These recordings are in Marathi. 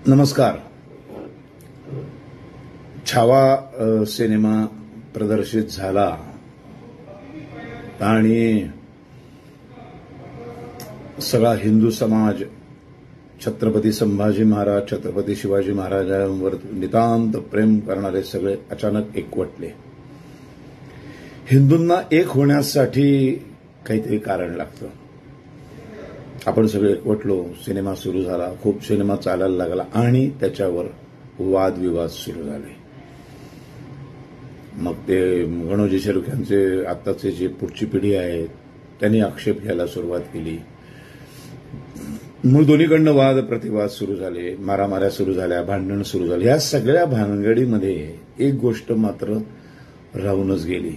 नमस्कार. छावा सिनेमा प्रदर्शित झाला आणि सगळा हिंदू समाज छत्रपती संभाजी महाराज, छत्रपती शिवाजी महाराजांवर नितांत प्रेम करणारे सगळे अचानक एकवटले. हिंदूंना एक होण्यासाठी काहीतरी कारण लागतं. आपण सगळे एकवटलो, सिनेमा सुरू झाला, खूप सिनेमा चालायला लागला आणि त्याच्यावर वादविवाद सुरू झाले. मग ते गणोजी शेरुख्यांचे आत्ताचे जे पुढची पिढी आहे त्यांनी आक्षेप घ्यायला सुरुवात केली. मग दोन्हीकडनं वाद प्रतिवाद सुरू झाले, मारामाऱ्या सुरू झाल्या, भांडण सुरू झाली. या सगळ्या भानगडीमध्ये एक गोष्ट मात्र राहूनच गेली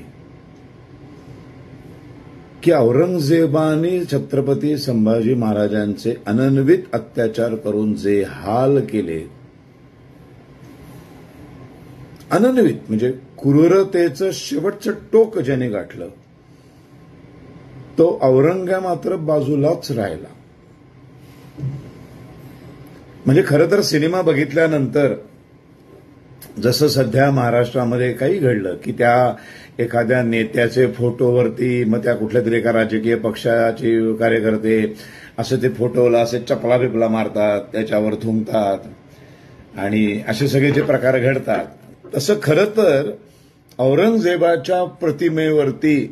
की औरंगजेबाने छत्रपती संभाजी महाराजांचे अनन्वित अत्याचार करून जे हाल केले, अनन्वित म्हणजे क्रूरतेचं शेवटचं टोक ज्याने गाठलं, तो औरंग्या मात्र बाजूलाच राहिला. म्हणजे खरं तर सिनेमा बघितल्यानंतर जसं सध्या महाराष्ट्रामध्ये काही घडलं की त्या एखाद्या नेत्याचे फोटोवरती मग त्या कुठल्या तरी एका राजकीय पक्षाचे कार्यकर्ते असे ते फोटोला असे चपला बिपला मारतात, त्याच्यावर थुंकतात आणि असे सगळे जे प्रकार घडतात, तसं खरं तर औरंगजेबाच्या प्रतिमेवरती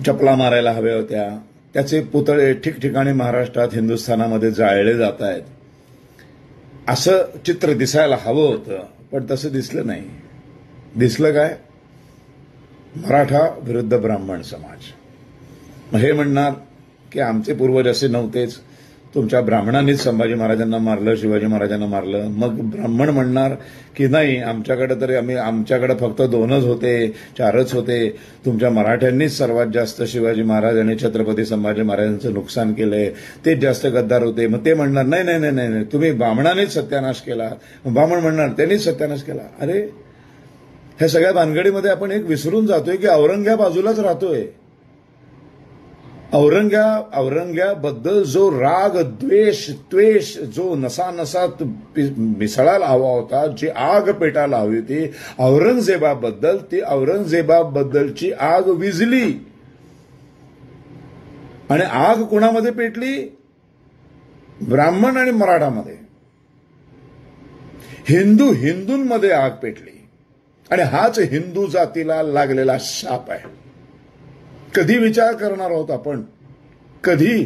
चपला मारायला हव्या होत्या. त्याचे पुतळे ठिकठिकाणी महाराष्ट्रात, हिंदुस्थानामध्ये जाळले जात आहेत असं चित्र दिसायला हवं होतं, पण तसं दिसलं नाही. दिसलं काय? मराठा विरुद्ध ब्राह्मण समाज. मग हे म्हणणार की आमचे पूर्वज असे नव्हतेच, तुमच्या ब्राह्मणांनीच संभाजी महाराजांना मारलं, शिवाजी महाराजांना मारलं. मग ब्राह्मण म्हणणार की नाही, आमच्याकडे फक्त 2च होते, 4च होते, तुमच्या मराठ्यांनीच सर्वात जास्त शिवाजी महाराज आणि छत्रपती संभाजी महाराजांचं नुकसान केलंय, तेच जास्त गद्दार होते. मग ते म्हणणार नाही नाही नाही नाही, तुम्ही ब्राह्मणानेच सत्यानाश केला. ब्राह्मण म्हणणार त्यांनीच सत्यानाश केला. अरे, ह्या सगळ्या भानगडीमध्ये आपण एक विसरून जातोय की औरंग्या बाजूलाच राहतोय. औरंग्याबद्दल जो राग, द्वेष जो नसानसात मिसळायला हवा होता, जी आग पेटायला हवी होती औरंगजेबाबद्दल, ती औरंगजेबाबद्दलची आग विझली. आणि आग कोणामध्ये पेटली? ब्राह्मण आणि मराठामध्ये. हिंदूंमध्ये आग पेटली. आणि हाच हिंदू जातीला लागलेला शाप आहे. कधी विचार करणार आहोत आपण? कधी